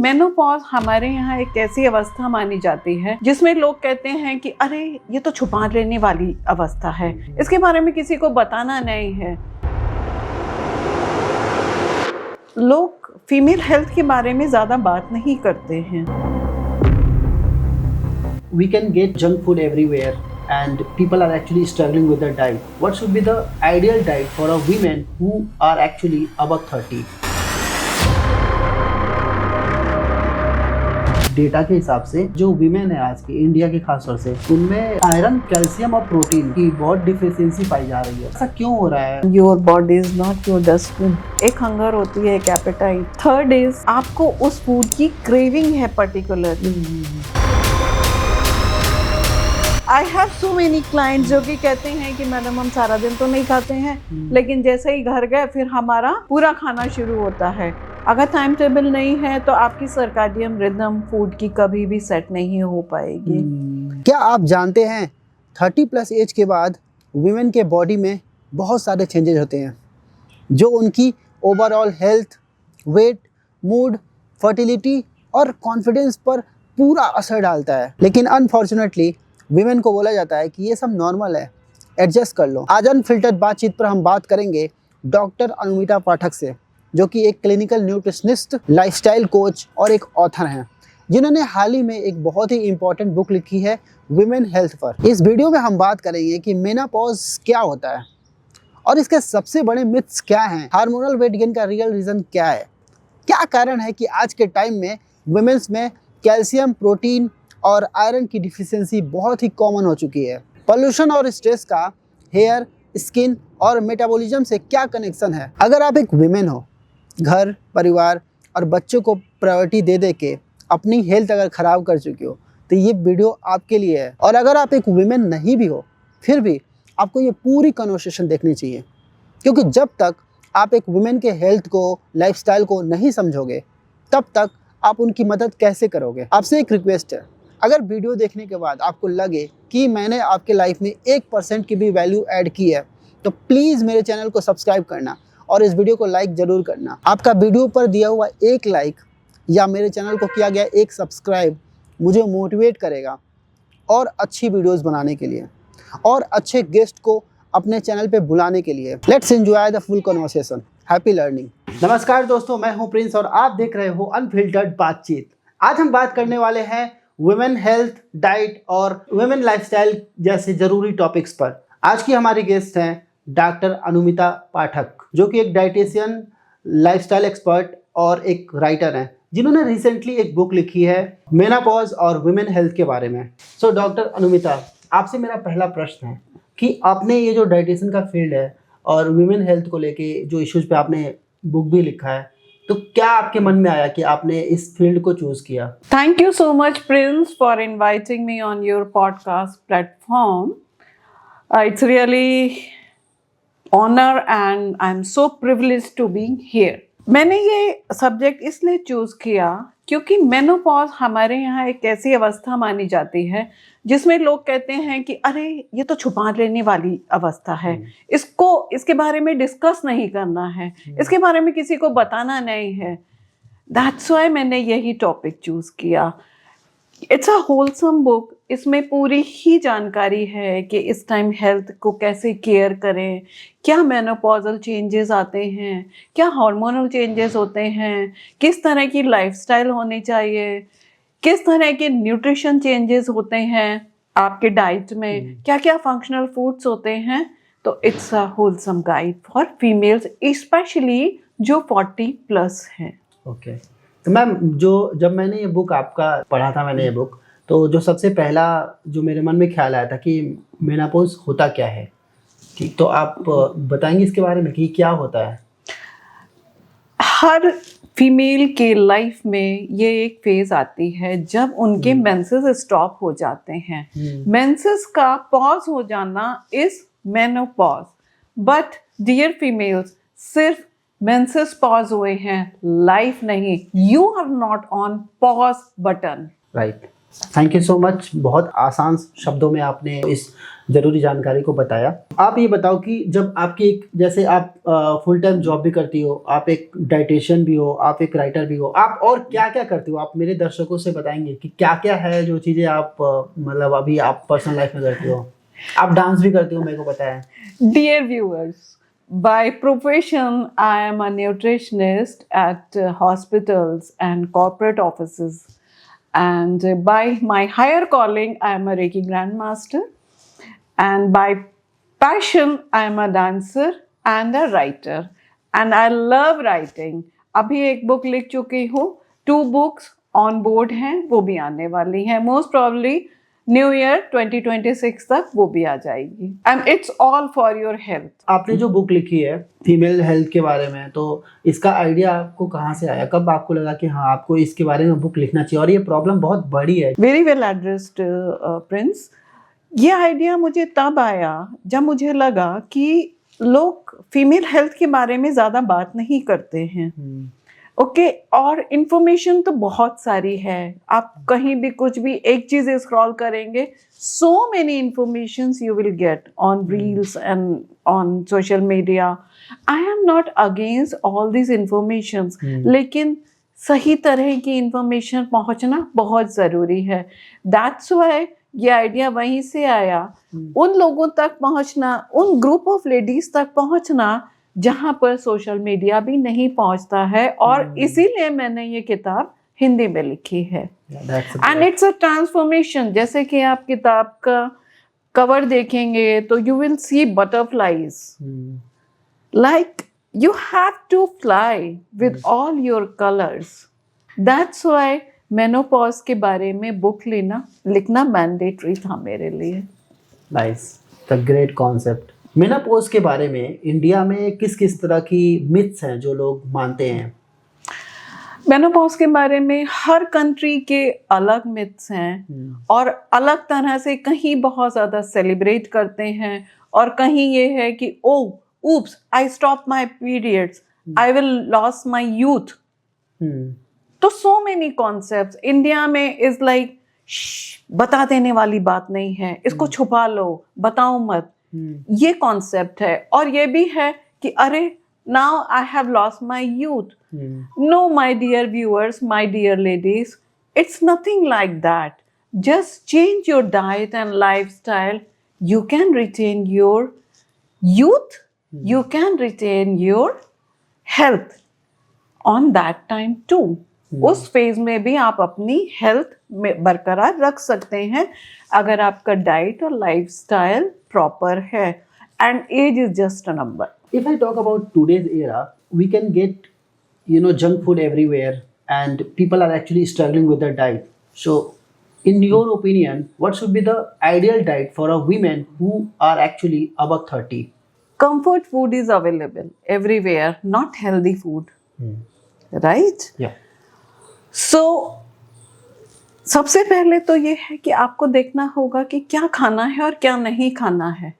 Menopause हमारे यहाँ एक ऐसी अवस्था मानी जाती है जिसमें लोग कहते हैं कि अरे ये तो छुपा लेने वाली अवस्था है, इसके बारे में किसी को बताना नहीं है। लोग फीमेल हेल्थ के बारे में ज्यादा बात नहीं करते हैं। We can get junk food everywhere and people are actually struggling with their diet. What should be the ideal diet for a women who are actually above 30? Data के हिसाब से जो वीमेन है आज की इंडिया के खास तौर से, उनमें आयरन, कैल्शियम और प्रोटीन की बहुत डिफिशियंसी पाई जा रही है। ऐसा क्यों हो रहा है? Your body is not your dustbin. एक हंगर होती है, एक एपेटाइट। थर्ड इज आपको उस फूड की क्रेविंग है particularly. I have so many clients जो कि कहते हैं कि मैडम हम सारा दिन तो नहीं खाते हैं, लेकिन जैसे ही घर गए फिर हमारा पूरा खाना शुरू होता है। अगर टाइम टेबल नहीं है तो आपकी सर्काडियन रिदम फूड की कभी भी सेट नहीं हो पाएगी। क्या आप जानते हैं 30+ एज के बाद वुमेन के बॉडी में बहुत सारे चेंजेस होते हैं जो उनकी overall health, weight, mood, fertility और कॉन्फिडेंस पर पूरा असर डालता है। लेकिन अनफॉर्चुनेटली वीमेन को बोला जाता है कि ये सब नॉर्मल है, एडजस्ट कर लो। आज अनफिल्टर्ड बातचीत पर हम बात करेंगे डॉक्टर अनुमिता पाठक से, जो कि एक क्लिनिकल न्यूट्रिशनिस्ट, लाइफस्टाइल कोच और एक ऑथर हैं, जिन्होंने हाल ही में एक बहुत ही इंपॉर्टेंट बुक लिखी है वुमेन हेल्थ पर। इस वीडियो में हम बात करेंगे कि मेनोपॉज क्या होता है और इसके सबसे बड़े मिथ्स क्या हैं, हार्मोनल वेट गेन का रियल रीज़न क्या है, क्या कारण है कि आज के टाइम में वुमेन्स में कैल्शियम, प्रोटीन और आयरन की डिफिशियंसी बहुत ही कॉमन हो चुकी है। पोल्यूशन और स्ट्रेस का हेयर, स्किन और मेटाबॉलिज्म से क्या कनेक्शन है। अगर आप एक वुमेन हो, घर, परिवार और बच्चों को प्रायोरिटी दे दे के अपनी हेल्थ अगर ख़राब कर चुकी हो तो ये वीडियो आपके लिए है। और अगर आप एक वुमेन नहीं भी हो फिर भी आपको ये पूरी कन्वर्सेशन देखनी चाहिए, क्योंकि जब तक आप एक वुमेन के हेल्थ को, लाइफस्टाइल को नहीं समझोगे तब तक आप उनकी मदद कैसे करोगे। आपसे एक रिक्वेस्ट है, अगर वीडियो देखने के बाद आपको लगे कि मैंने आपके लाइफ में 1% की भी वैल्यू ऐड की है तो प्लीज़ मेरे चैनल को सब्सक्राइब करना और इस वीडियो को लाइक ज़रूर करना। आपका वीडियो पर दिया हुआ एक लाइक या मेरे चैनल को किया गया एक सब्सक्राइब मुझे मोटिवेट करेगा और अच्छी वीडियोस बनाने के लिए और अच्छे गेस्ट को अपने चैनल पे बुलाने के लिए। Let's enjoy the full conversation. Happy learning. नमस्कार दोस्तों, मैं हूं प्रिंस और आप देख रहे हो अनफिल्टर्ड बातचीत। आज हम बात करने वाले हैं वुमेन हेल्थ, डाइट और वुमेन लाइफस्टाइल जैसे ज़रूरी टॉपिक्स पर। आज की हमारी गेस्ट हैं डॉक्टर अनुमिता पाठक, जो कि एक डाइटिशियन, लाइफस्टाइल एक्सपर्ट और एक राइटर हैं, जिन्होंने रिसेंटली एक बुक लिखी है मेनोपॉज और वुमेन हेल्थ के बारे में। सो डॉक्टर अनुमिता, आपसे मेरा पहला प्रश्न है कि आपने ये जो डाइटिशियन का फील्ड है और वुमेन हेल्थ को लेके जो इश्यूज पे आपने बुक भी लिखा है, तो क्या आपके मन में आया कि आपने इस फील्ड को चूज किया? Thank you so much Prince for inviting me on your podcast platform. It's really honour and I am so privileged to be here. मैंने ये सब्जेक्ट इसलिए चूज किया क्योंकि मेनोपॉज हमारे यहाँ एक ऐसी अवस्था मानी जाती है जिसमें लोग कहते हैं कि अरे ये तो छुपा लेने वाली अवस्था है, इसके बारे में डिस्कस नहीं करना है, इसके बारे में किसी को बताना नहीं है। दैट्स व्हाई मैंने यही टॉपिक चूज किया। It's a wholesome book. इसमें पूरी ही जानकारी है कि इस टाइम हेल्थ को कैसे केयर करें, क्या मेनोपॉजल चेंजेस आते हैं, क्या हार्मोनल चेंजेस होते हैं, किस तरह की लाइफस्टाइल होनी चाहिए, किस तरह के न्यूट्रिशन चेंजेस होते हैं आपके डाइट में, क्या क्या फंक्शनल फूड्स होते हैं। तो it's a wholesome guide for females, specially जो 40+ हैं। ओके, तो मैम जब मैंने ये बुक आपका पढ़ा था, मैंने ये बुक, तो जो सबसे पहला जो मेरे मन में ख्याल आया था कि मेनोपॉज होता क्या है, ठीक, तो आप बताएंगे इसके बारे में कि क्या होता है? हर फीमेल के लाइफ में ये एक फेज आती है जब उनके मेंसेस स्टॉप हो जाते हैं। मेंसेस का पॉज हो जाना is menopause. But dear females, सिर्फ मेंसेस पॉज हुए हैं, लाइफ नहीं। You are not on pause button. Right. Thank you so much, बहुत आसान शब्दों में आपने इस ज़रूरी जानकारी को बताया। आप ये बताओ कि जब आपकी एक, जैसे आप फुल टाइम जॉब भी करती हो, आप एक डाइटिशियन भी हो, आप एक राइटर भी हो, आप और क्या क्या करती हो? आप मेरे दर्शकों से बताएंगे कि क्या क्या है जो चीज़ें आप मतलब अभी आप पर्सनल लाइफ में करती हो? आप डांस भी करती हो, मेरे को पता है। Dear viewers, by profession, I am a nutritionist at hospitals and corporate offices. And by my higher calling, I am a Reiki Grandmaster. And by passion, I am a dancer and a writer. And I love writing. अभी एक book लिख चुकी हूँ, 2 books on board हैं, वो भी आने वाली हैं, मोस्ट प्रॉब्ली न्यू ईयर 2026 तक वो भी आ जाएगी। And it's all for your health. आपने जो बुक लिखी है फीमेल हेल्थ के बारे में, तो इसका आइडिया आपको कहाँ से आया? कब आपको लगा कि हाँ आपको इसके बारे में बुक लिखना चाहिए और ये प्रॉब्लम बहुत बड़ी है? Very well addressed Prince. ये आइडिया मुझे तब आया जब मुझे लगा कि लोग फीमेल हेल्थ के बारे में ज़्यादा बात नहीं करते हैं। ओके और इन्फॉर्मेशन तो बहुत सारी है, आप कहीं भी कुछ भी एक चीज़ स्क्रॉल करेंगे, so many informations you will get on reels and on social media. I am not against all this informations, लेकिन सही तरह की इन्फॉर्मेशन पहुंचना बहुत ज़रूरी है। दैट्स व्हाई ये आइडिया वहीं से आया, उन लोगों तक पहुंचना, उन ग्रुप ऑफ लेडीज तक पहुंचना जहां पर सोशल मीडिया भी नहीं पहुंचता है, और इसीलिए मैंने ये किताब हिंदी में लिखी है। And it's a transformation. जैसे कि आप किताब का कवर देखेंगे तो you will see butterflies, like you have to fly with all your colors. That's why menopause के बारे में बुक लिखना मैंडेटरी था मेरे लिए। Nice, the great concept. Menopause के बारे में इंडिया में किस किस तरह की मिथ्स हैं जो लोग मानते हैं? मेनोपॉज के बारे में हर कंट्री के अलग मिथ्स हैं और अलग तरह से, कहीं बहुत ज़्यादा सेलिब्रेट करते हैं और कहीं ये है कि ओ oops, I stopped my periods, I will lose my youth. तो so many concepts इंडिया में is like बता देने वाली बात नहीं है, इसको छुपा लो, बताओ मत, ये कॉन्सेप्ट है। और ये भी है कि अरे now I have lost my youth. No, my dear viewers, my dear ladies, it's nothing like that. Just change your diet and lifestyle. You can retain your youth. You can retain your health on that time too. उस phase में भी आप अपनी health में बरकरार रख सकते हैं अगर आपका डाइट और लाइफस्टाइल प्रॉपर है। And age is just a number. If I talk about today's era, we can get, junk food everywhere, and people are actually struggling with their diet. So, in your opinion, what should be the ideal diet for a women who are actually above 30? Comfort food is available everywhere, not healthy food. Right? Yeah. So, सबसे पहले तो ये है कि आपको देखना होगा कि क्या खाना है और क्या नहीं खाना है।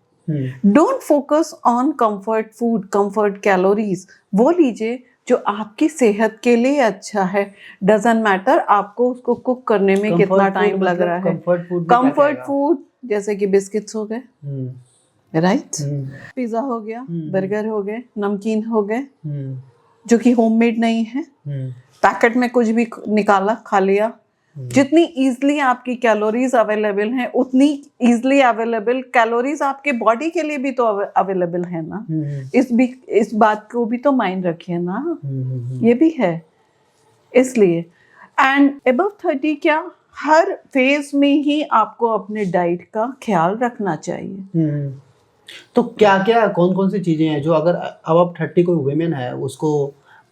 Don't focus on comfort food, comfort calories. वो लीजिए जो आपकी सेहत के लिए अच्छा है। Doesn't matter आपको उसको कुक करने में कितना टाइम लग रहा है। Comfort food जैसे कि बिस्किट्स हो गए, राइट, पिज्जा हो गया, बर्गर हो गए, नमकीन हो गए, जो कि होममेड नहीं है, पैकेट में कुछ भी निकाला खा लिया। जितनी इजीली आपकी कैलोरीज अवेलेबल हैं, उतनी इजीली अवेलेबल कैलोरीज आपके बॉडी के लिए भी तो अवेलेबल है ना। इस बात को भी तो माइंड रखिए ना, ये भी है। इसलिए एंड अबव 30 क्या, हर फेज में ही आपको अपने डाइट का ख्याल रखना चाहिए। तो क्या क्या कौन कौन सी चीजें हैं जो अगर अब 30 कोई वुमेन है उसको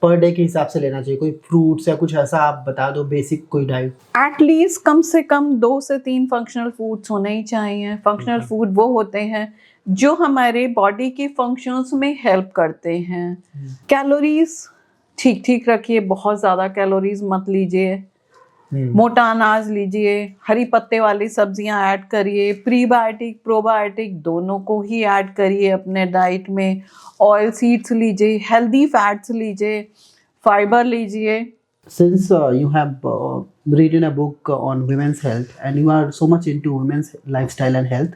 पर डे के हिसाब से लेना चाहिए? कोई फ्रूट्स या कुछ ऐसा आप बता दो, बेसिक कोई डाइट। एटलीस्ट कम से कम 2 से 3 फंक्शनल फूड्स होने ही चाहिए। फंक्शनल फूड वो होते हैं जो हमारे बॉडी के फंक्शंस में हेल्प करते हैं। कैलोरीज ठीक ठीक रखिए, बहुत ज़्यादा कैलोरीज मत लीजिए। मोटा अनाज लीजिए, हरी पत्ते वाली सब्जियां ऐड करिए, प्रीबायोटिक प्रोबायोटिक दोनों को ही ऐड करिए अपने डाइट में। ऑयल सीड्स लीजिए, हेल्दी फैट्स लीजिए, फाइबर लीजिए। Since you have reading a book on women's health and you are so much into women's lifestyle and health.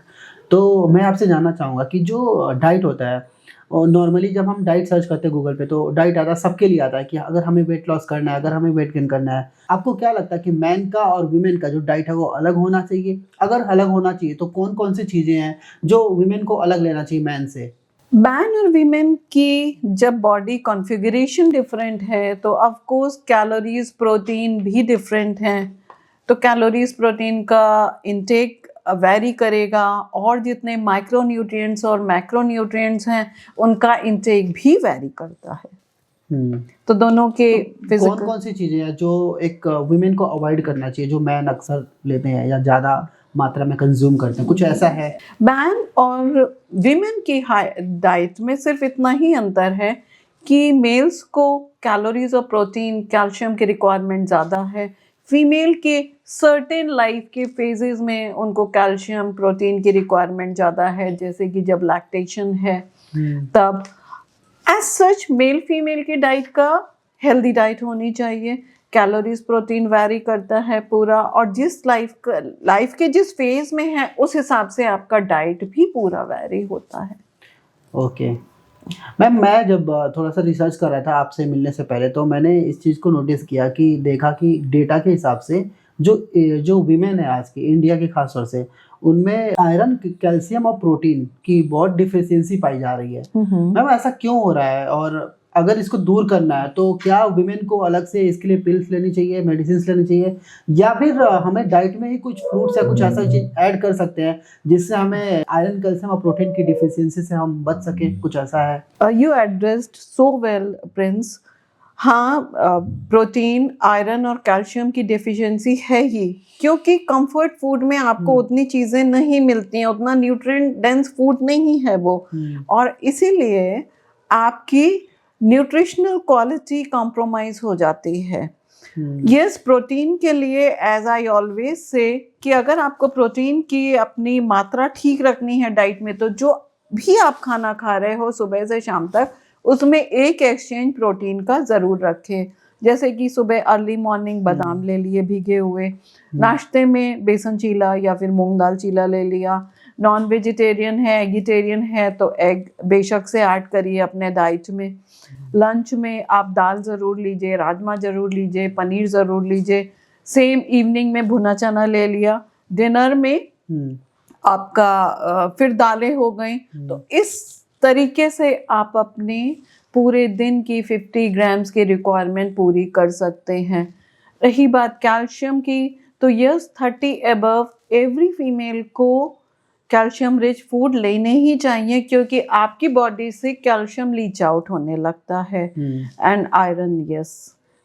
तो मैं आपसे जानना चाहूँगा कि जो डाइट होता है और नॉर्मली जब हम डाइट सर्च करते हैं गूगल पे तो डाइट आता है, सबके लिए आता है कि अगर हमें वेट लॉस करना है, अगर हमें वेट गेन करना है, आपको क्या लगता है कि मैन का और वुमेन का जो डाइट है वो अलग होना चाहिए? अगर अलग होना चाहिए तो कौन-कौन सी चीज़ें हैं जो वुमेन को अलग लेना चाहिए मैन से? मैन और वीमेन की जब बॉडी कॉन्फ़िगरेशन डिफरेंट है तो ऑफ कोर्स कैलोरीज प्रोटीन भी डिफरेंट हैं, तो कैलोरीज प्रोटीन का इंटेक वैरी करेगा और जितने माइक्रोन्यूट्रिएंट्स और मैक्रोन्यूट्रिएंट्स हैं उनका इंटेक भी वैरी करता है। तो दोनों के फिजिकल कौन-कौन सी चीज़ें हैं जो एक वुमेन को अवॉइड करना चाहिए जो मैन अक्सर लेते हैं या ज़्यादा मात्रा में कंज्यूम करते हैं, कुछ ऐसा है? मैन और विमेन की डाइट में सिर्फ इतना ही अंतर है कि मेल्स को कैलोरीज और प्रोटीन कैल्शियम की रिक्वायरमेंट ज़्यादा है, फीमेल के सर्टेन लाइफ के फेजेस में उनको कैल्शियम प्रोटीन की रिक्वायरमेंट ज़्यादा है, जैसे कि जब लैक्टेशन है तब। एज सच मेल फीमेल की डाइट का हेल्दी डाइट होनी चाहिए, कैलोरीज प्रोटीन वैरी करता है पूरा, और जिस लाइफ के जिस फेज में है उस हिसाब से आपका डाइट भी पूरा वैरी होता है। ओके मैम, मैं जब थोड़ा सा रिसर्च कर रहा था आपसे मिलने से पहले तो मैंने इस चीज़ को नोटिस किया कि देखा कि डेटा के हिसाब से जो वीमेन है आज की इंडिया की खास तौर से उनमें आयरन, कैल्शियम और प्रोटीन की बहुत डिफिशियंसी पाई जा रही है। मैम ऐसा क्यों हो रहा है और अगर इसको दूर करना है तो क्या वुमेन को अलग से इसके लिए पिल्स लेनी चाहिए, मेडिसिन लेनी चाहिए, या फिर हमें डाइट में ही कुछ फ्रूट्स या कुछ ऐसा चीज ऐड कर सकते हैं जिससे हमें आयरन, कैल्शियम और प्रोटीन की डिफिशियंसी से हम बच सकें? कुछ ऐसा है? You addressed so well Prince. हाँ, प्रोटीन, आयरन और कैल्शियम की डेफिशिएंसी है ही, क्योंकि कंफर्ट फूड में आपको उतनी चीज़ें नहीं मिलती हैं, उतना न्यूट्रिएंट डेंस फूड नहीं है वो, और इसीलिए आपकी न्यूट्रिशनल क्वालिटी कॉम्प्रोमाइज हो जाती है। यस, प्रोटीन के लिए एज आई ऑलवेज से कि अगर आपको प्रोटीन की अपनी मात्रा ठीक रखनी है डाइट में, तो जो भी आप खाना खा रहे हो सुबह से शाम तक उसमें एक एक्सचेंज प्रोटीन का ज़रूर रखें। जैसे कि सुबह अर्ली मॉर्निंग बादाम ले लिए भीगे हुए, नाश्ते में बेसन चीला या फिर मूंग दाल चीला ले लिया, नॉन वेजिटेरियन है, एगिटेरियन है तो एग बेशक से ऐड करिए अपने डाइट में। लंच में आप दाल ज़रूर लीजिए, राजमा ज़रूर लीजिए, पनीर ज़रूर लीजिए, सेम इवनिंग में भुना चना ले लिया, डिनर में आपका फिर दालें हो गई। तो इस तरीके से आप अपने पूरे दिन की 50 ग्राम्स की रिक्वायरमेंट पूरी कर सकते हैं। रही बात कैल्शियम की, तो यस 30 अबव एवरी फीमेल को कैल्शियम रिच फूड लेने ही चाहिए, क्योंकि आपकी बॉडी से कैल्शियम लीच आउट होने लगता है। And iron, yes,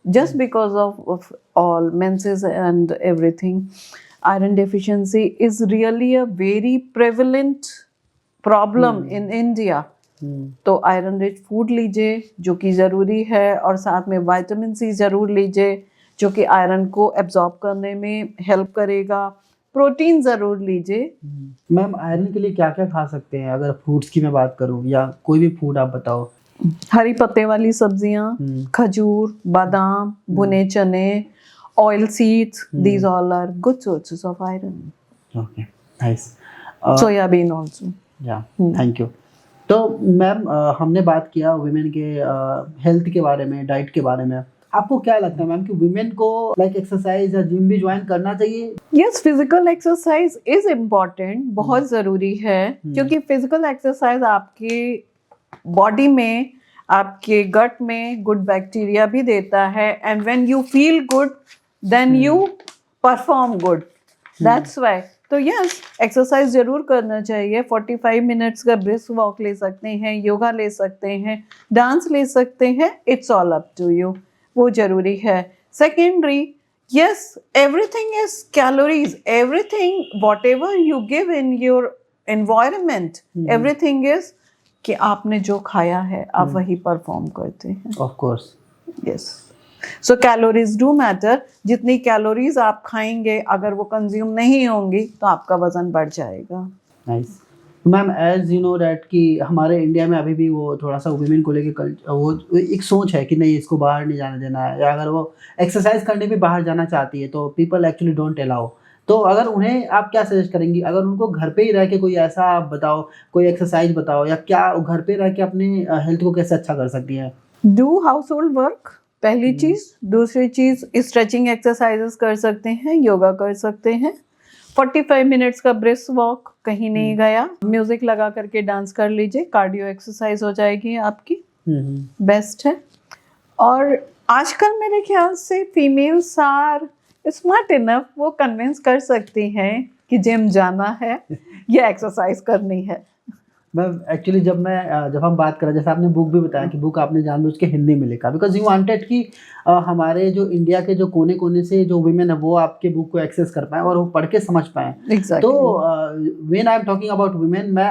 just because of all menses and everything, iron deficiency is really a very prevalent problem in India. तो आयरन रिच फूड लीजिए जो कि ज़रूरी है, और साथ में विटामिन सी ज़रूर लीजिए जो कि आयरन को एब्जॉर्ब करने में हेल्प करेगा। प्रोटीन ज़रूर लीजिए। मैम आयरन के लिए क्या क्या खा सकते हैं? अगर फ्रूट्स की मैं बात करूं या कोई भी फूड आप बताओ। हरी पत्ते वाली सब्जियां, खजूर, बादाम, भुने चने, oil seeds, these all are good sources of iron. Okay, nice. Soybean also. Yeah, thank you. तो मैम हमने बात किया वुमेन के हेल्थ के बारे में, डाइट के बारे में। आपको क्या लगता है मैम कि वुमेन को लाइक एक्सरसाइज या जिम भी ज्वाइन करना चाहिए? Yes, physical exercise is important, बहुत ज़रूरी है, क्योंकि फिजिकल एक्सरसाइज आपके बॉडी में, आपके गट में गुड बैक्टीरिया भी देता है, and when you feel good then you perform good, that's why. तो यस, एक्सरसाइज ज़रूर करना चाहिए। 45 मिनट्स का ब्रिस्क वॉक ले सकते हैं, योगा ले सकते हैं, डांस ले सकते हैं, it's all up to you, वो ज़रूरी है। Secondary, yes, everything is calories, everything what ever you give in your environment, everything is कि आपने जो खाया है आप वही परफॉर्म करते हैं। Of course, yes. So calories do matter. जितनी कैलोरीज आप खाएंगे अगर वो कंज्यूम नहीं होंगी तो आपका वजन बढ़ जाएगा। Nice. Ma'am as you know that कि हमारे इंडिया में अभी भी वो थोड़ा सा वुमेन को लेके वो एक सोच है कि नहीं इसको बाहर नहीं जाने देना है, या अगर वो एक्सरसाइज करने भी बाहर जाना चाहती है तो पीपल एक्चुअली डोंट अलाउ। तो अगर उन्हें आप क्या सजेस्ट करेंगी, अगर उनको घर पे ही रह के कोई ऐसा आप बताओ, कोई एक्सरसाइज बताओ, या क्या घर पे रह के अपने हेल्थ को कैसे अच्छा कर सकती है? डू हाउस होल्ड वर्क, पहली चीज। दूसरी चीज स्ट्रेचिंग एक्सरसाइजेस कर सकते हैं, योगा कर सकते हैं, 45 मिनट्स का ब्रिस्क वॉक, कहीं नहीं गया, म्यूजिक लगा करके डांस कर लीजिए, कार्डियो एक्सरसाइज हो जाएगी आपकी, बेस्ट है। और आजकल मेरे ख्याल से फीमेल्स आर स्मार्ट इनफ, वो कन्विंस कर सकती हैं कि जिम जाना है या एक्सरसाइज करनी है। मैम एक्चुअली जब हम बात कर रहे हैं, जैसे आपने बुक भी बताया कि बुक आपने जानबूझ के हिंदी में लिखा बिकॉज यू वांटेड कि हमारे जो इंडिया के जो कोने कोने से जो वुमेन है वो आपके बुक को एक्सेस कर पाएँ और वो पढ़ के समझ पाएँ। Exactly. तो when I am talking about women, मैं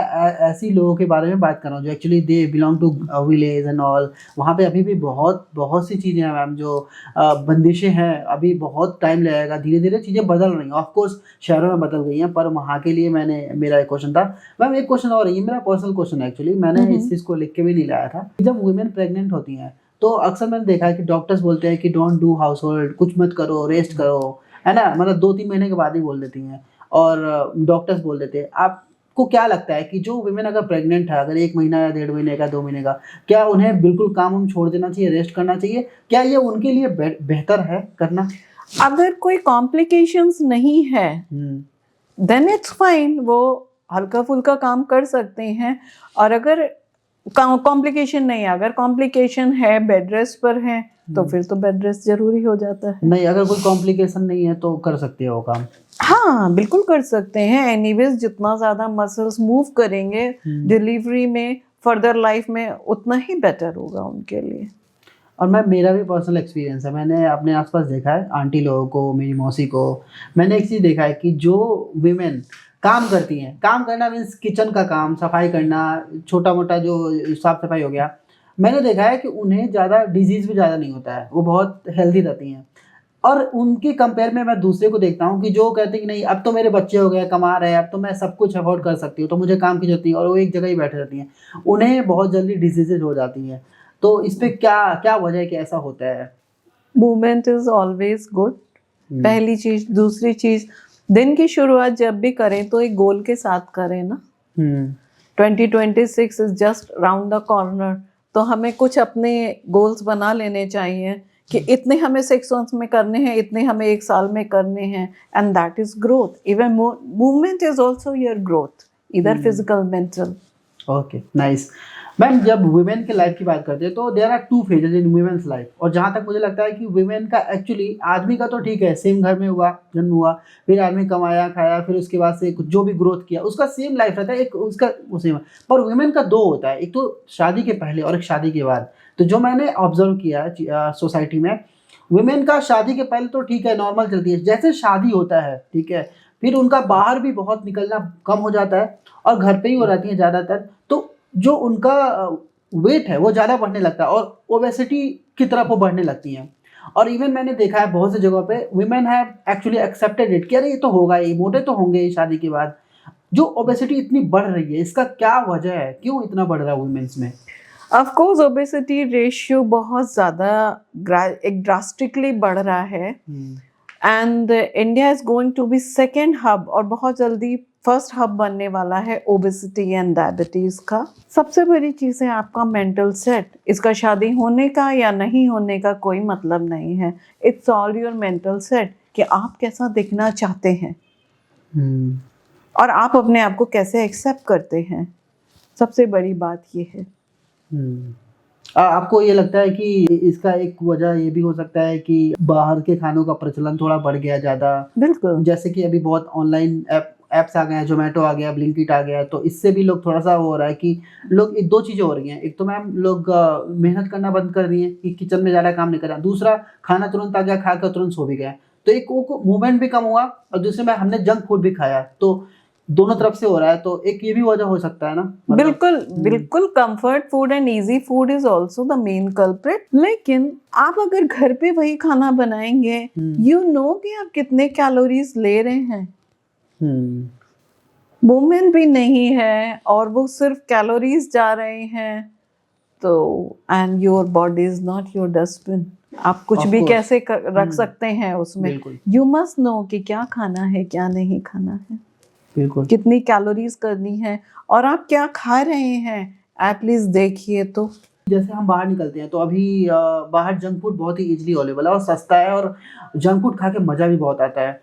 ऐसी लोगों के बारे में बात कर रहा हूँ जो actually they belong to village and all. वहाँ पे अभी भी बहुत बहुत सी चीज़ें हैं मैम, जो बंदिशें हैं, अभी बहुत टाइम लगेगा, धीरे धीरे चीज़ें बदल रही हैं। ऑफकोर्स शहरों में बदल गई हैं, पर वहाँ के लिए मेरा एक क्वेश्चन था। मैम एक क्वेश्चन और है, ये मेरा पर्सनल क्वेश्चन है एक्चुअली, मैंने इस चीज़ को लिख के भी नहीं लाया था। जब वुमेन प्रेग्नेंट होती हैं तो अक्सर मैंने देखा है कि डॉक्टर्स बोलते हैं कि डोंट डू हाउस होल्ड, कुछ मत करो, रेस्ट करो, है ना, मतलब 2-3 महीने के बाद ही बोल देती हैं और डॉक्टर्स बोल देते हैं। आपको क्या लगता है कि जो वुमेन अगर प्रेग्नेंट है, अगर 1 महीना या 1.5 महीने का, 2 महीने का, क्या उन्हें बिल्कुल काम छोड़ देना चाहिए, रेस्ट करना चाहिए? क्या ये उनके लिए बेहतर है करना? अगर कोई कॉम्प्लिकेशंस नहीं है देन इट्स फाइन, वो हल्का फुल्का काम कर सकते हैं। और अगर कॉम्प्लिकेशन नहीं है, अगर कॉम्प्लिकेशन है, बेड रेस्ट पर है, तो फिर तो बेड रेस्ट जरूरी हो जाता है। नहीं, अगर कोई कॉम्प्लिकेशन नहीं है तो कर सकते हो काम? हाँ बिल्कुल कर सकते हैं। एनीवेज जितना ज़्यादा मसल्स मूव करेंगे डिलीवरी में, फर्दर लाइफ में, उतना ही बेटर होगा उनके लिए। और मैम मेरा भी पर्सनल एक्सपीरियंस है, मैंने अपने आसपास देखा है आंटी लोगों को, मेरी मौसी को, मैंने एक चीज़ देखा है कि जो वीमेन काम करती हैं, काम करना मीन्स किचन का काम, सफाई करना, छोटा मोटा जो साफ सफाई हो गया, मैंने देखा है कि उन्हें ज़्यादा डिजीज़ भी ज़्यादा नहीं होता है, वो बहुत हेल्दी रहती हैं। और उनके कंपेयर में मैं दूसरे को देखता हूँ कि जो कहते हैं कि नहीं अब तो मेरे बच्चे हो गए, कमा रहे हैं, अब तो मैं सब कुछ अफोर्ड कर सकती हूँ, तो मुझे काम की जरूरत नहीं, और वो एक जगह ही बैठे रहती हैं, उन्हें बहुत जल्दी डिजीजेज हो जाती हैं। तो इस पे क्या क्या वजह है कि ऐसा होता है? मूवमेंट इज ऑलवेज गुड, पहली चीज। दूसरी चीज, दिन की शुरुआत जब भी करें तो एक गोल के साथ करें ना। 2026 is just round the corner, तो हमें कुछ अपने गोल्स बना लेने चाहिए कि इतने हमें 6 मंथ्स में करने हैं, इतने हमें 1 साल में करने हैं, and that is growth. Even movement is also your growth, इधर physical mental. Okay nice. Ma'am जब वुमेन के लाइफ की बात करते हैं तो there are 2 phases in women's life, और जहाँ तक मुझे लगता है कि वुमेन का एक्चुअली, आदमी का तो ठीक है, सेम घर में हुआ, जन्म हुआ, फिर आदमी कमाया खाया, फिर उसके बाद से कुछ जो भी ग्रोथ किया उसका सेम लाइफ रहता है, एक उसका उसी में। पर वुमेन का 2 होता है, एक तो शादी के पहले और एक शादी के बाद। तो जो मैंने ऑब्जर्व किया है सोसाइटी में, वुमेन का शादी के पहले तो ठीक है, नॉर्मल चलती है, जैसे शादी होता है ठीक है, फिर उनका बाहर भी बहुत निकलना कम हो जाता है और घर पे ही हो रहती है ज़्यादातर। तो जो उनका वेट है वो ज़्यादा बढ़ने लगता है और ओबेसिटी की तरफ वो बढ़ने लगती हैं। और इवन मैंने देखा है बहुत सी जगहों पे women have actually accepted it कि अरे ये तो होगा ही, मोटे तो होंगे ही शादी के बाद। जो ओबेसिटी इतनी बढ़ रही है, इसका क्या वजह है, क्यों इतना बढ़ रहा है वुमेन्स में? ऑफ कोर्स ओबेसिटी रेशियो बहुत ज़्यादा एक ड्रास्टिकली बढ़ रहा है, and India is going to be second hub, और बहुत जल्दी फर्स्ट हब बनने वाला है ओबेसिटी एंड डायबिटीज़ का। सबसे बड़ी चीज़ है आपका मेंटल सेट। इसका शादी होने का या नहीं होने का कोई मतलब नहीं है, it's all your mental set कि आप कैसा दिखना चाहते हैं और आप अपने आप को कैसे एक्सेप्ट करते हैं। सबसे बड़ी बात ये है। आपको ये लगता है कि इसका एक वजह ये भी हो सकता है कि बाहर के खानों का प्रचलन थोड़ा बढ़ गया ज़्यादा? बिल्कुल, जैसे कि अभी बहुत ऑनलाइन ऐप्स आ गए हैं, जोमेटो आ गया, ब्लिंकिट आ गया, तो इससे भी लोग थोड़ा सा हो रहा है कि लोग 2 चीज़ें हो रही हैं। एक तो मैम लोग मेहनत करना बंद कर दिए कि किचन में ज़्यादा काम नहीं कर रहा, दूसरा खाना तुरंत आ गया, खा कर तुरंत सो भी गए, तो एक वो मूवमेंट भी कम हुआ, और दूसरे में हमने जंक फूड भी खाया, तो दोनों तरफ से हो रहा है। तो एक ये भी वजह हो सकता है ना? बिल्कुल बिल्कुल, comfort food and easy food is also the main culprit. लेकिन आप अगर घर पे वही खाना बनाएंगे, यू नो कि आप कितने कैलोरीज ले रहे हैं। मूवमेंट भी नहीं है और वो सिर्फ कैलोरीज जा रहे हैं, तो and your body is not your dustbin. आप कुछ Of भी course. कैसे रख सकते हैं उसमें। बिल्कुल। यू मस्ट नो कि क्या खाना है क्या नहीं खाना है, बिल्कुल। कितनी कैलोरीज करनी है और आप क्या खा रहे हैं, एटलीस्ट देखिए तो। जैसे हम बाहर निकलते हैं तो अभी बाहर जंक फूड बहुत ही इजीली अवेलेबल है और सस्ता है, और जंक फूड खा के मज़ा भी बहुत आता है।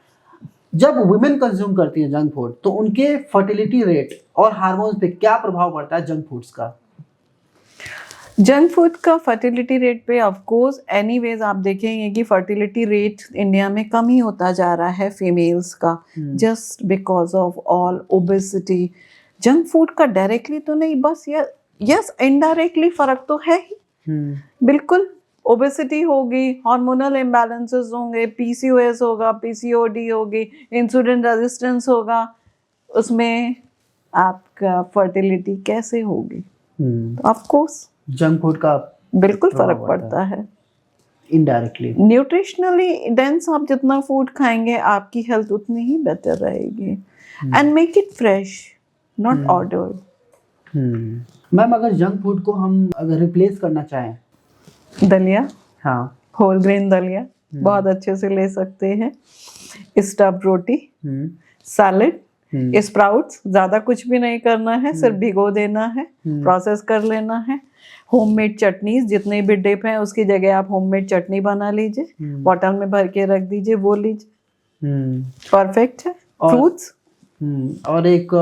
जब वुमेन कंज्यूम करती हैं जंक फूड तो उनके फर्टिलिटी रेट और हार्मोन्स पे क्या प्रभाव पड़ता है जंक फूड्स का? जंक फूड का फर्टिलिटी रेट पे ऑफ कोर्स एनीवेज आप देखेंगे कि फर्टिलिटी रेट इंडिया में कम ही होता जा रहा है फीमेल्स का, just because of all obesity. Junk food का डायरेक्टली तो नहीं, बस यस इनडायरेक्टली फर्क तो है ही। बिल्कुल, ओबेसिटी होगी, हार्मोनल इम्बैलेंसेस होंगे, पीसीओएस होगा, पीसीओडी होगी, इंसुलिन रेजिस्टेंस होगा, उसमें आपका फर्टिलिटी कैसे होगी? ऑफ कोर्स जंक फूड का बिल्कुल प्रभाव फर्क पड़ता है। इनडायरेक्टली। न्यूट्रिशनली डेंस आप जितना फूड खाएंगे आपकी हेल्थ उतनी ही बेटर रहेगी। And make it fresh, not ordered. Ma'am, अगर जंक फूड को हम अगर रिप्लेस करना चाहें, दलिया, हाँ, होल ग्रेन दलिया बहुत अच्छे से ले सकते हैं। स्टफ्ड रोटी, सैलेड, स्प्राउट्स, ज्यादा कुछ भी नहीं करना है, सिर्फ भिगो देना है, प्रोसेस कर लेना है। होममेड चटनीज, जितने भी डिप हैं उसकी जगह आप होममेड चटनी बना लीजिए, बॉटल में भर के रख दीजिए, वो लीजिए, परफेक्ट है। फ्रूट्स, और एक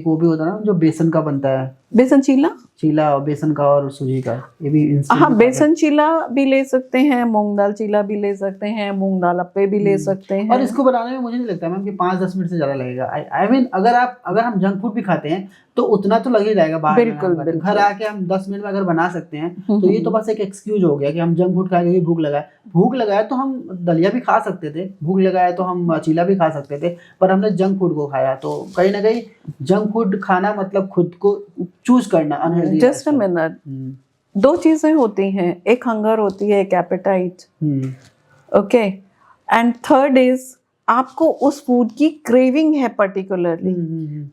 वो भी होता है ना जो बेसन का बनता है, बेसन चीला, चीला बेसन का और सूजी का, ये भी हाँ बेसन चीला भी ले सकते हैं, मूंग दाल चीला भी ले सकते हैं, मूंग दाल अप्पे भी ले सकते हैं। और इसको बनाने में मुझे नहीं लगता मैम कि 5-10 मिनट से ज़्यादा लगेगा। आई मीन अगर हम जंक फूड भी खाते हैं तो उतना तो लग ही जाएगा। बाहर बिल्कुल, बिल्कुल। घर आके हम 10 मिनट में अगर बना सकते हैं तो ये तो बस एक एक्सक्यूज हो गया कि हम जंक फूड खाएंगे, भूख लगाया तो हम दलिया भी खा सकते थे, भूख लगाया तो हम चीला भी खा सकते थे, पर हमने जंक फूड को खाया। तो कहीं ना कहीं जंक फूड खाना मतलब खुद को चूज करना अनहेल्दी। जस्ट अ मिनट, दो चीजें होती हैं, एक हंगर होती है, एक appetite, okay, and third is आपको उस फूड की क्रेविंग है पर्टिकुलरली।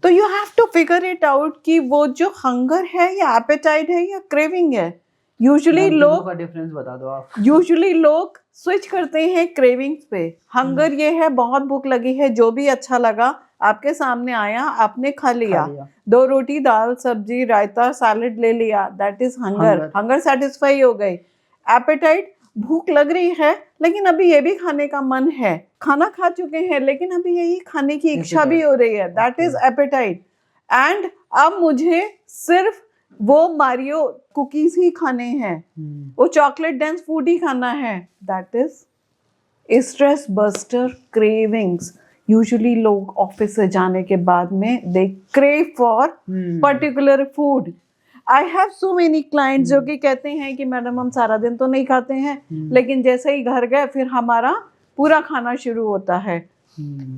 तो you have to figure it out कि वो जो हंगर है या एपेटाइट है या क्रेविंग है। यूजुअली लोग का डिफरेंस बता दो आप। यूजुअली लोग स्विच करते हैं क्रेविंग्स पे। हंगर ये है, बहुत भूख लगी है, जो भी अच्छा लगा आपके सामने आया आपने खा लिया, 2 रोटी दाल सब्जी रायता सैलेड ले लिया, that is hunger. Hunger satisfy हो गई। एपेटाइट, भूख लग रही है लेकिन अभी ये भी खाने का मन है, खाना खा चुके हैं लेकिन अभी यही खाने की इच्छा भी हो रही है, दैट इज एपेटाइट। एंड अब मुझे सिर्फ वो मारियो कुकीज ही खाने हैं, वो चॉकलेट डेंस फूड ही खाना है, that is stress buster cravings. Usually लोग ऑफिस से जाने के बाद में they crave for particular food. I have so many clients जो कि कहते हैं कि मैडम हम सारा दिन तो नहीं खाते हैं, लेकिन जैसे ही घर गए फिर हमारा पूरा खाना शुरू होता है।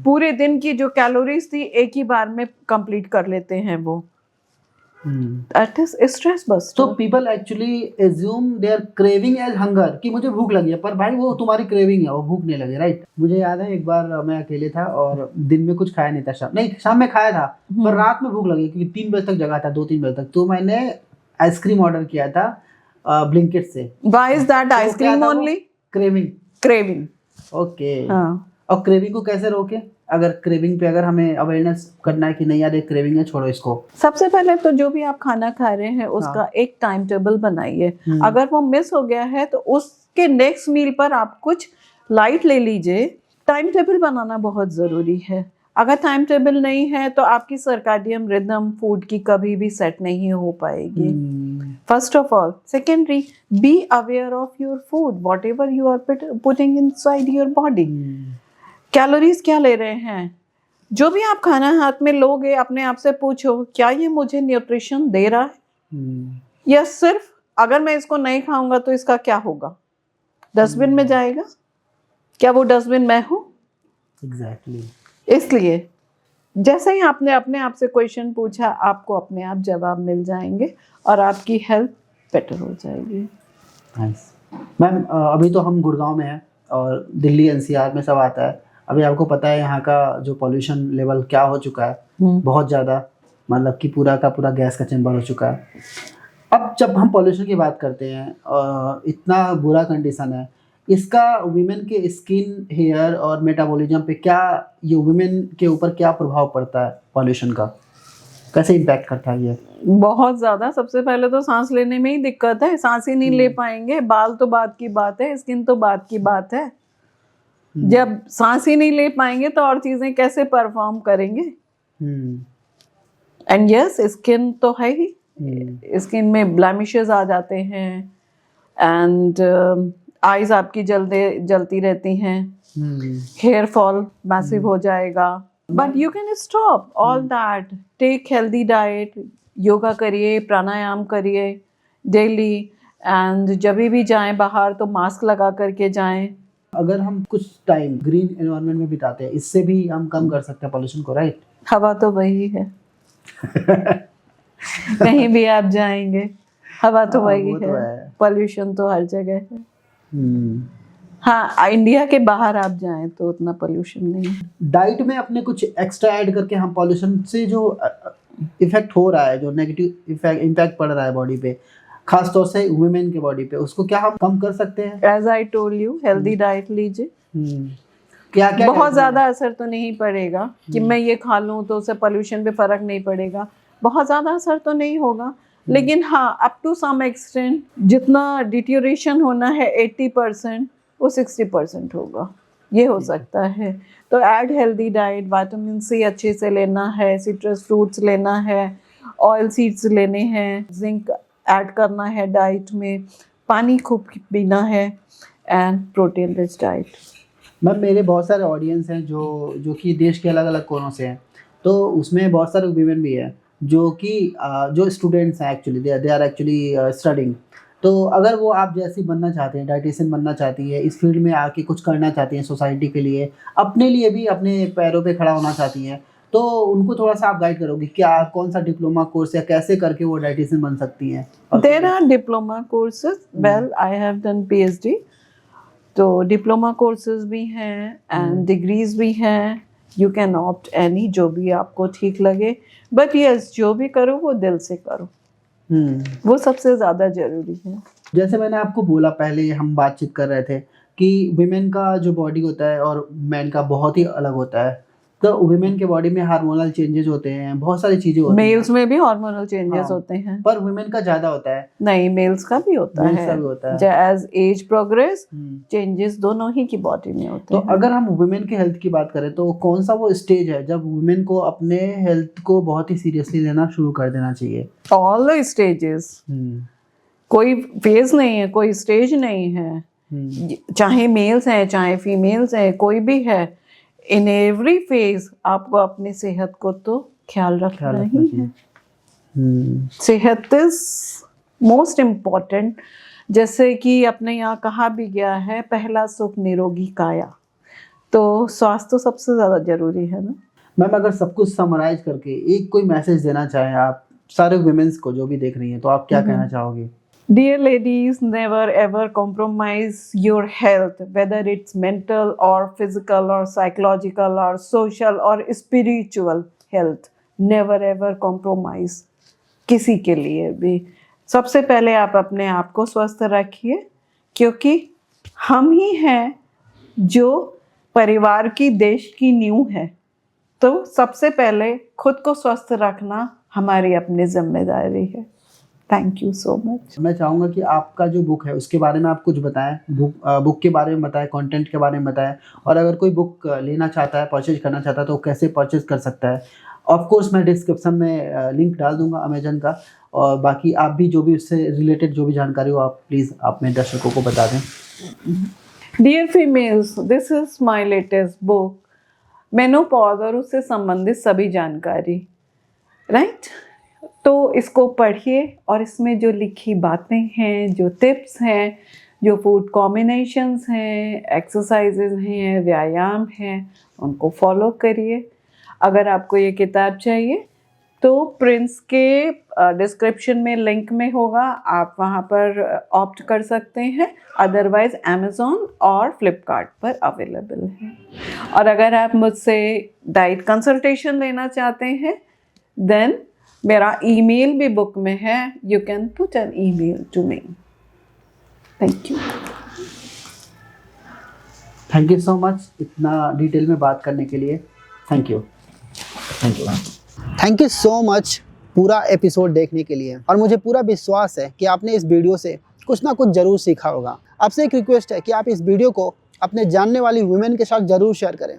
पूरे दिन की जो कैलोरीज थी एक ही बार में कंप्लीट कर लेते हैं वो। That is stress buster. So people actually assume they are craving as hunger, कि मुझे भूख लगी है, पर भाई वो तुम्हारी क्रेविंग है, वो भूख नहीं लगी, राइट? मुझे याद है एक बार मैं अकेले था और दिन में कुछ खाया नहीं था, शाम में खाया था, पर रात में भूख लगी क्योंकि 3 बजे तक जगा था, 2-3 बजे तक। तो मैंने आइसक्रीम ऑर्डर किया था ब्लिंकिट से। Why is that ice cream only? Craving. Okay. और क्रेविंग को कैसे रोके? अगर क्रेविंग पे अगर हमें अवेयरनेस करना है कि नहीं यार ये क्रेविंग है, छोड़ो इसको। सबसे पहले तो जो भी आप खाना खा रहे हैं उसका एक टाइम टेबल बनाइए। अगर वो मिस हो गया है तो उसके नेक्स्ट मील पर आप कुछ लाइट ले लीजिए। टाइम टेबल बनाना बहुत ज़रूरी है। अगर टाइम टेबल नहीं है तो आपकी सर्काडियम रिदम फूड की कभी भी सेट नहीं हो पाएगी, first of all. Secondary, be aware of your food, what ever you are putting inside your body. Calories क्या ले रहे हैं? जो भी आप खाना हाथ में लोगे अपने आप से पूछो, क्या ये मुझे न्यूट्रिशन दे रहा है, या सिर्फ अगर मैं इसको नहीं खाऊंगा तो इसका क्या होगा? डस्टबिन में जाएगा? क्या वो डस्टबिन मैं हूँ? एग्जैक्टली। इसलिए जैसे ही आपने अपने आप से क्वेश्चन पूछा, आपको अपने आप जवाब मिल जाएंगे और आपकी हेल्थ बेटर हो जाएगी। नाइस। मैम, अभी तो हम गुड़गांव में हैं और दिल्ली एनसीआर में सब आता है, अभी आपको पता है यहाँ का जो पॉल्यूशन लेवल क्या हो चुका है, बहुत ज़्यादा, मतलब कि पूरा का पूरा गैस का चैम्बर हो चुका है। अब जब हम पॉल्यूशन की बात करते हैं, इतना बुरा कंडीशन है इसका, वुमेन के स्किन, हेयर और मेटाबॉलिज्म पे क्या, ये वुमेन के ऊपर क्या प्रभाव पड़ता है पॉल्यूशन का, कैसे इम्पैक्ट करता है ये? बहुत ज्यादा। सबसे पहले तो सांस लेने में ही दिक्कत है, सांस ही नहीं ले पाएंगे। बाल तो बात की बात है, स्किन तो बात की बात है। जब सांस ही नहीं ले पाएंगे तो और चीजें कैसे परफॉर्म करेंगे? एंड यस, स्किन तो है ही, स्किन में ब्लैमिशेस आ जाते हैं एंड आईज आपकी जलती रहती हैं, हेयर फॉल मैसिव हो जाएगा। But you can stop all that. Take healthy diet, yoga करिए, प्राणायाम करिए डेली, एंड जब भी जाएं बाहर तो मास्क लगा करके जाएं। अगर हम कुछ टाइम ग्रीन एनवायरनमेंट में बिताते हैं, इससे भी हम कम कर सकते हैं पॉल्यूशन को, राइट? हवा तो वही है कहीं भी आप जाएंगे हवा तो वही है, पॉल्यूशन तो हर जगह है। हाँ, इंडिया के बाहर आप जाएं तो उतना पॉल्यूशन नहीं है। डाइट में अपने कुछ एक्स्ट्रा ऐड करके हम पॉल्यूशन से जो इफेक्ट हो रहा है, जो नेगेटिव इम्पैक्ट पड़ रहा है बॉडी पे, खास तौर से वुमेन के बॉडी पे, उसको क्या हम कम कर सकते हैं? As I told you, healthy diet लीजिए। क्या क्या बहुत ज्यादा असर तो नहीं पड़ेगा कि मैं ये खा लूं तो उससे पॉल्यूशन पे फर्क नहीं पड़ेगा, बहुत ज्यादा असर तो नहीं होगा। लेकिन हाँ, अप टू सम एक्सटेंट जितना डिटेरियोरेशन होना है 80%, वो 60% होगा, ये हो सकता है। तो add healthy diet, vitamin C अच्छे से लेना है, सिट्रस फ्रूट्स लेना है, ऑयल सीड्स लेने हैं, जिंक ऐड करना है डाइट में, पानी खूब पीना है and protein rich diet. Ma'am, मेरे बहुत सारे ऑडियंस हैं जो कि देश के अलग अलग कोनों से हैं, तो उसमें बहुत सारे वीमेन भी हैं जो कि जो स्टूडेंट्स हैं, actually they are actually studying. तो अगर वो आप जैसी बनना चाहते हैं, डाइटिशियन बनना चाहती है, इस फील्ड में आके कुछ करना चाहती हैं सोसाइटी के लिए, अपने लिए भी अपने पैरों पे खड़ा होना चाहती हैं, तो उनको थोड़ा सा आप गाइड करोगे, क्या कौन सा डिप्लोमा कोर्स या कैसे करके वो डाइटिशियन बन सकती हैं? There are diploma courses, well I have done PhD, तो डिप्लोमा कोर्सेज भी हैं एंड डिग्रीज भी हैं। यू कैन ऑप्ट एनी, जो भी आपको ठीक लगे, बट यस, जो भी करो वो दिल से करो, वो सबसे ज़्यादा ज़रूरी है। जैसे मैंने आपको बोला, पहले हम बातचीत कर रहे थे कि विमेन का जो बॉडी होता है और मैन का बहुत ही अलग होता है। तो वुमेन के बॉडी में हार्मोनल चेंजेस होते हैं, बहुत सारी चीजें होती हैं। मेल्स में भी हार्मोनल चेंजेस हाँ, होते हैं, पर वुमेन का ज्यादा होता है। नहीं, मेल्स का भी होता मेल्स है। का भी होता है। एज एज प्रोग्रेस चेंजेस दोनों ही की बॉडी में होते तो हैं। अगर हम वुमेन के हेल्थ की बात करें, तो कौन सा वो स्टेज है जब वुमेन को अपने हेल्थ को बहुत ही सीरियसली लेना शुरू कर देना चाहिए? ऑल द स्टेजेस, कोई फेज नहीं है, कोई स्टेज नहीं है, चाहे मेल्स हैं चाहे फीमेल्स हैं, कोई भी है, इन एवरी फेज आपको अपनी सेहत को तो ख्याल रखना ही है। सेहत इज मोस्ट इम्पॉर्टेंट। जैसे कि अपने यहाँ कहा भी गया है, पहला सुख निरोगी काया, तो स्वास्थ्य तो सबसे ज़्यादा जरूरी है ना। मैम, अगर सब कुछ समराइज करके एक कोई मैसेज देना चाहें आप सारे वुमेन्स को जो भी देख रही हैं, तो आप क्या कहना चाहोगे? Dear ladies, never ever compromise your health, whether it's mental or physical or psychological or social or spiritual health. Never ever compromise किसी के लिए भी। सबसे पहले आप अपने आप को स्वस्थ रखिए, क्योंकि हम ही हैं जो परिवार की, देश की नींव है। तो सबसे पहले खुद को स्वस्थ रखना हमारी अपनी जिम्मेदारी है। Thank you so much. मैं चाहूँगा कि आपका जो बुक है उसके बारे में आप कुछ बताएं, बुक के बारे में बताएं, कंटेंट के बारे में बताएं, और अगर कोई बुक लेना चाहता है, परचेज करना चाहता है, तो कैसे परचेज कर सकता है। ऑफ कोर्स मैं डिस्क्रिप्शन में लिंक डाल दूंगा अमेजन का, और बाकी आप भी जो भी उससे रिलेटेड जो भी जानकारी हो, आप प्लीज़ आप मेरे दर्शकों को बता दें। Dear females, this is my latest book, menopause और उससे संबंधित सभी जानकारी, राइट? तो इसको पढ़िए और इसमें जो लिखी बातें हैं, जो टिप्स हैं, जो फूड कॉम्बिनेशंस हैं, एक्सरसाइजेज हैं, व्यायाम हैं, उनको फॉलो करिए। अगर आपको ये किताब चाहिए तो प्रिंस के डिस्क्रिप्शन में लिंक में होगा, आप वहाँ पर ऑप्ट कर सकते हैं। अदरवाइज अमेज़ॉन और फ्लिपकार्ट पर अवेलेबल है। और अगर आप मुझसे डाइट कंसल्टेशन लेना चाहते हैं देन मेरा ईमेल भी बुक में है। You can put an email to me. Thank you. Thank you so much इतना डिटेल में बात करने के लिए। Thank you. Thank you. Thank you so much पूरा एपिसोड देखने के लिए। और मुझे पूरा विश्वास है कि आपने इस वीडियो से कुछ ना कुछ ज़रूर सीखा होगा। आपसे एक रिक्वेस्ट है कि आप इस वीडियो को अपने जानने वाली वुमेन के साथ ज़रूर शेयर करें,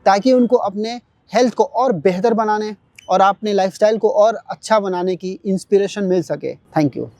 ताकि उनको अपने हेल्थ को और बेहतर बनाने और अपने लाइफस्टाइल को और अच्छा बनाने की इंस्पिरेशन मिल सके। Thank you.